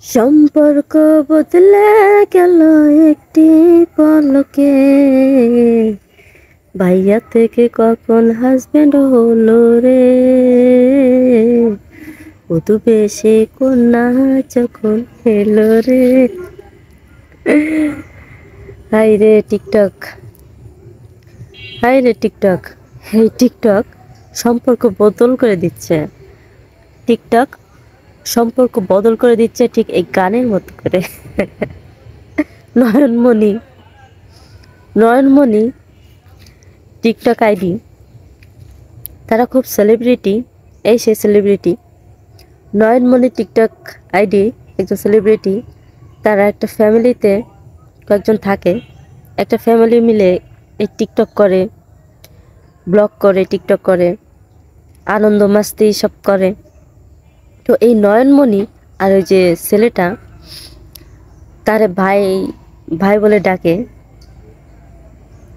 সম্পর্ক বদলে গেল একটি পলকে, ভাইয়া থেকে কখন হাজবেন্ড হলো রে, বধূ বেশে কন্যা যখন এলো রে। হাই রে টিকটক, হাই রে টিকটক, এই টিকটক সম্পর্ক বদল করে দিচ্ছে। টিকটক সম্পর্ক বদল করে দিচ্ছে ঠিক এই গানের মতো করে। নয়নমণি, নয়নমণি টিকটক আইডি, তারা খুব সেলিব্রিটি। এই সেই সেলিব্রিটি নয়নমণি টিকটক আইডি, একজন সেলিব্রিটি। তারা একটা ফ্যামিলিতে কয়েকজন থাকে, একটা ফ্যামিলি মিলে এই টিকটক করে, ব্লগ করে, টিকটক করে, আনন্দ মাস্তি সব করে। তো এই নয়নমণি আর ওই যে ছেলেটা, তারে ভাই ভাই বলে ডাকে,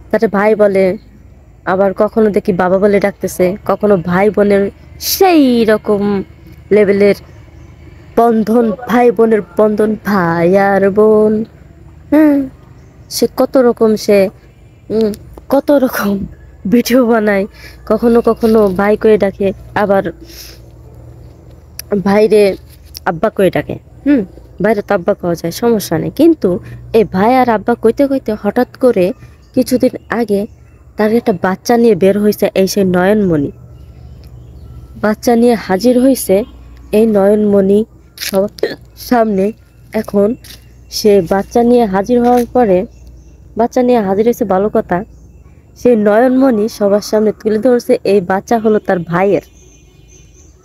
তারে ভাই বলে, আবার কখনো দেখি বাবা বলে ডাকতেছে, কখনো ভাই বোনের সেই রকম লেভেলের বন্ধন, ভাই বোনের বন্ধন, ভাই আর বোন। হ্যাঁ, সে কত রকম, সে কত রকম ভিডিও বানায়। কখনো কখনো ভাই করে ডাকে, আবার ভাইরে আব্বা করে ডাকে। বাইরে তো আব্বা পাওয়া যায়, সমস্যা নেই। কিন্তু এই ভাই আর আব্বা কইতে কইতে হঠাৎ করে কিছুদিন আগে তার একটা বাচ্চা নিয়ে বের হয়েছে এই সেই নয়নমণি। বাচ্চা নিয়ে হাজির হয়েছে এই নয়নমণি সবার সামনে। এখন সে বাচ্চা নিয়ে হাজির হওয়ার পরে, বাচ্চা নিয়ে হাজির হয়েছে ভালো কথা, সেই নয়নমণি সবার সামনে তুলে ধরছে এই বাচ্চা হলো তার ভাইয়ের।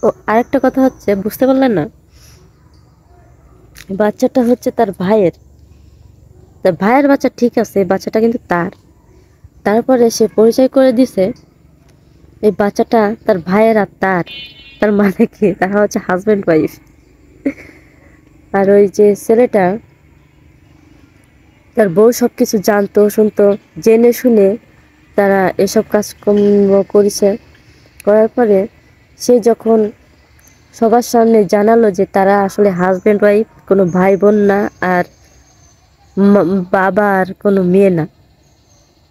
ও আরেকটা কথা হচ্ছে, বুঝতে পারলেন না, বাচ্চাটা হচ্ছে তার ভাইয়ের। তার ভাইয়ের বাচ্চা ঠিক আছে, বাচ্চাটা কিন্তু তার। তারপরে সে পরিচয় করে দিছে এই বাচ্চাটা তার ভাইয়ের আর তার। তার মানে কি, তারা হচ্ছে হাজব্যান্ড ওয়াইফ। আর ওই যে ছেলেটা, তার বউ সব কিছু জানতো, শুনতো, জেনে শুনে তারা এসব কাজকর্ম করেছে। করার পরে সে যখন সবার সামনে জানালো যে তারা আসলে হাজব্যান্ড ওয়াইফ, কোনো ভাই বোন না, আর বাবা আর কোনো মেয়ে না,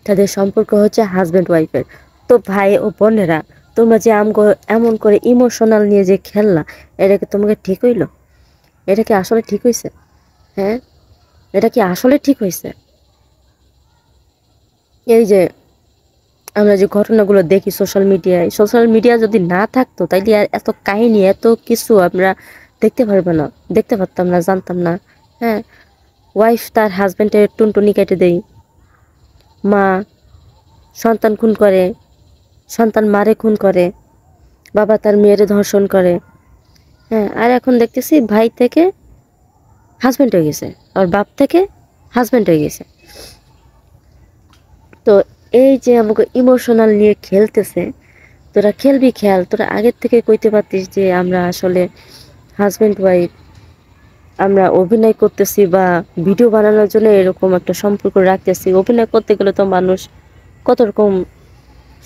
তাদের সম্পর্ক হচ্ছে হাজব্যান্ড ওয়াইফের। তো ভাই ও বোনেরা, তোমরা যে এমন করে ইমোশনাল নিয়ে যে খেললা, এটা কি তোমাকে ঠিক হইলো? এটা কি আসলে ঠিক হয়েছে? হ্যাঁ, এটা কি আসলে ঠিক হয়েছে? এই যে আমরা যে ঘটনাগুলো দেখি সোশ্যাল মিডিয়ায়, সোশ্যাল মিডিয়া যদি না থাকতো তাইলে আর এত কাহিনী, এত কিছু আমরা দেখতে পারবো না, দেখতে পারতাম না, জানতাম না। হ্যাঁ, ওয়াইফ তার হাজব্যান্ডের টুনটুনি কেটে দেয়, মা সন্তান খুন করে, সন্তান মারে খুন করে, বাবা তার মেয়েরে ধর্ষণ করে। হ্যাঁ, আর এখন দেখতেছি ভাই থেকে হাজব্যান্ড হয়ে গেছে, আর বাপ থেকে হাজব্যান্ড হয়ে গেছে। তো এই যে আমাকে ইমোশনাল নিয়ে খেলতেছে, তোরা খেলবি খেল, তোরা আগের থেকে কইতে পারতিস যে আমরা আসলে হাজব্যান্ড ওয়াইফ, আমরা অভিনয় করতেছি বা ভিডিও বানানোর জন্য এরকম একটা সম্পর্ক রাখতেছি। অভিনয় করতে গেলে তো মানুষ কত রকম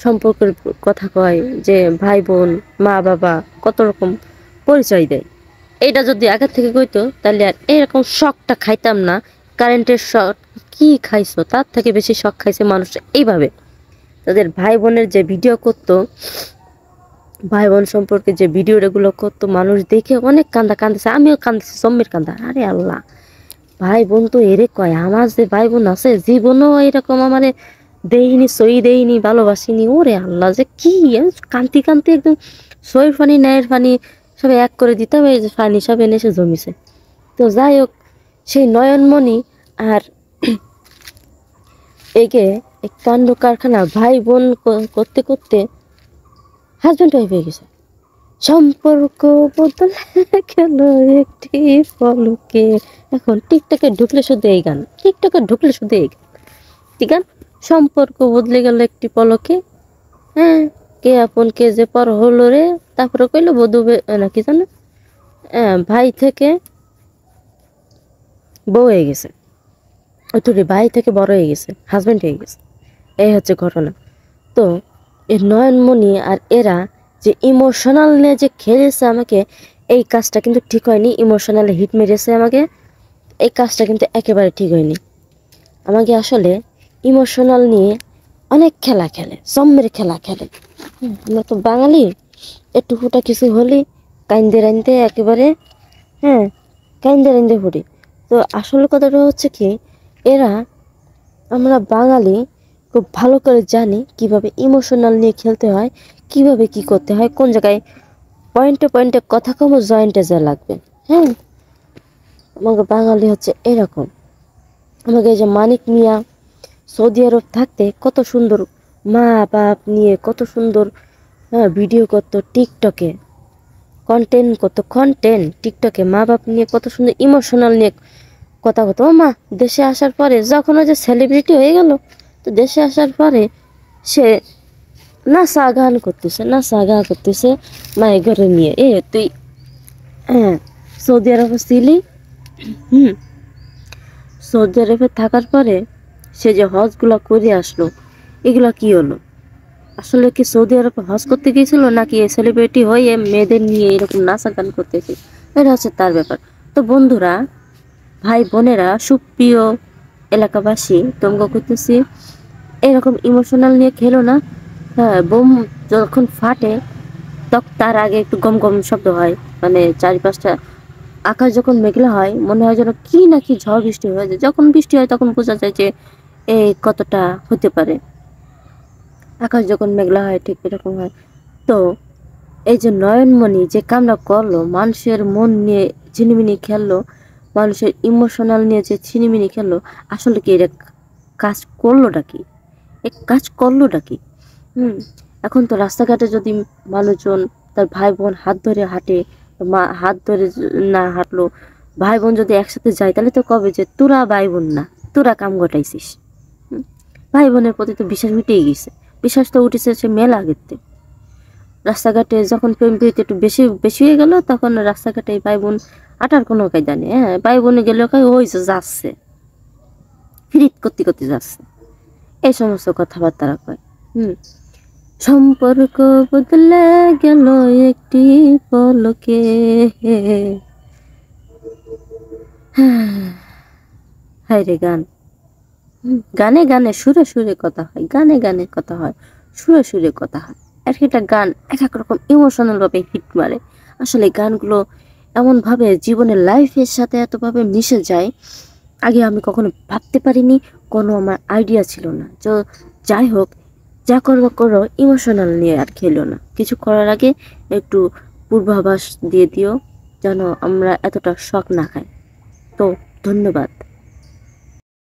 সম্পর্কের কথা কয়, যে ভাই বোন, মা বাবা, কত রকম পরিচয় দেয়। এইটা যদি আগের থেকে কইতো তাহলে আর এরকম শখটা খাইতাম না। কারেন্টের শখ কি খাইছো, তার থেকে বেশি শখ খাইছে মানুষ এইভাবে তাদের ভাই বোনের যে ভিডিও করতো, ভাই বোন সম্পর্কে যে ভিডিওগুলো করতো, মানুষ দেখে অনেক কান্দা কান্দেছে, আমিও কান্দেছি, জম্মের কান্দা। আরে আল্লাহ, ভাই বোন তো এরে কয়, আমার যে ভাই বোন আছে জীবনও এরকম আমারে দেইনি, সই দেইনি, ভালোবাসিনি। ওরে আল্লাহ, যে কি কান্তি কান্তি একদম সইয়ের পানি ন্যায়ের পানি সব এক করে দিতাম, এই যে পানি সব এনে এসে জমিছে। তো যাই হোক, সেই নয়নমণি আর একে এক কাণ্ড কারখানা ভাই বোন করতে করতে হাজব্যান্ড ওয়াইফ হয়ে গেছে। সম্পর্ক বদলে গেল একটি পলকে। এখন টিকটকে ঢুকলে শুধু এই গান, টিকটকে ঢুকলে শুধু এই গান, ঠিক গান। সম্পর্ক বদলে গেল একটি পলকে। হ্যাঁ, কে আপন কে যে পর হলো রে। তারপরে কইলো বধূ না কি জানো, ভাই থেকে বউ হয়ে গেছে, ওই ভাই থেকে বড় হয়ে গেছে, হাজব্যান্ড হয়ে গেছে। এই হচ্ছে ঘটনা। তো এই নয়নমণি আর এরা যে ইমোশনাল নিয়ে যে খেলেছে আমাকে, এই কাজটা কিন্তু ঠিক হয়নি, ইমোশনাল হিট মেরেছে আমাকে। এই কাজটা কিন্তু একেবারে ঠিক হয়নি। আমাকে আসলে ইমোশনাল নিয়ে অনেক খেলা খেলে, জম্মের খেলা খেলে। আমরা তো বাঙালি, একটু ফুটা কিছু হলি কাইন্দে রাইন্দে একেবারে, হ্যাঁ, কাইন্দে রাইন্দে ফুটি। তো আসল কথাটা হচ্ছে কি, এরা, আমরা বাঙালি খুব ভালো করে জানি কিভাবে ইমোশনাল নিয়ে খেলতে হয়, কিভাবে কি করতে হয়, কোন জায়গায় পয়েন্টে পয়েন্টে কথা কম জয়েন্টে যা লাগবে। হ্যাঁ, আমাকে বাঙালি হচ্ছে এরকম। আমাকে এই যে মানিক মিয়া সৌদি আরব থাকতে কত সুন্দর মা বাপ নিয়ে কত সুন্দর ভিডিও করতো টিকটকে, কন্টেন্ট টিকটকে মা বাপ নিয়ে কত সুন্দর ইমোশনাল নিয়ে কথা কত। ও মা দেশে আসার পরে যখন ও যে সেলিব্রিটি হয়ে গেল, তো দেশে আসার পরে সে নাচা গান করতেছে মায়ের ঘরে নিয়ে। তুই, হ্যাঁ, সৌদি আরবে ছিলি, হুম, সৌদি আরবে থাকার পরে সে যে হজগুলো করে আসলো, এগুলা কি হলো? আসলে কি সৌদি আরবে হজ করতে গিয়েছিল, নাকি সেলিব্রিটি হয়ে মেয়েদের নিয়ে এরকম নাচা গান করতেছে? এটা হচ্ছে তার ব্যাপার। তো বন্ধুরা, ভাই বোনেরা, সুপ্রিয় এলাকাবাসী, তোমরা করতেছি এরকম ইমোশনাল নিয়ে খেলো না। হ্যাঁ, বোম যখন ফাটে তখন তার আগে একটু গম গম শব্দ হয়, মানে চারিপাশটা আকাশ যখন মেঘলা হয় মনে হয় যেন কি না কি ঝড় বৃষ্টি হয়ে যায়। যখন বৃষ্টি হয় তখন বোঝা যায় যে এই কতটা হতে পারে। আকাশ যখন মেঘলা হয় ঠিক এরকম হয়। তো এই যে নয়নমণি যে কামটা করলো, মানুষের মন নিয়ে ছিনিমিনি খেললো, মানুষের ইমোশনাল নিয়ে যে ছিনিমিনি খেললো, আসলে কি এটা কাজ করলোটা কি? এই কাজ করলোটা কি? এখন তো রাস্তাঘাটে যদি মানুষজন তার ভাই বোন হাত ধরে হাঁটে, মা হাত ধরে না হাঁটলো, ভাই বোন যদি একসাথে যায় তাহলে তো কবে যে তোরা ভাই বোন না, তোরা কাম ঘটাইছিস। ভাই বোনের প্রতি তো বিশ্বাস উঠেই গেছে, বিশ্বাস তো উঠেছে সে মেলা আগের থেকে। রাস্তাঘাটে যখন প্রেম প্রীতি একটু বেশি বেশি হয়ে গেল, তখন রাস্তাঘাটে ভাই বোন আটার কোনো কায়দা নেই। হ্যাঁ, ভাই বোনে গেলে ওই যে যাচ্ছে, ফিরিত করতে করতে যাচ্ছে, এই সমস্ত কথাবার্তা কয়। সম্পর্ক বদলে গেল একটি পলকে। হায় রে গান, গানে গানে সুরে সুরে কথা হয়, গানে গানে কথা হয়, সুরে সুরে কথা হয়। আর একটা গান এক এক রকম ইমোশনাল ভাবে হিট মারে। আসলে গানগুলো এমন ভাবে জীবনের লাইফের সাথে এতভাবে মিশে যায়, আগে আমি কখনো ভাবতে পারিনি, কোনো আমার আইডিয়া ছিল না। তো যাই হোক, যা করবো করো, ইমোশনাল নিয়ে আর খেলো না। কিছু করার আগে একটু পূর্বাভাস দিয়ে দিও, যেন আমরা এতটা শক না খাই। তো ধন্যবাদ।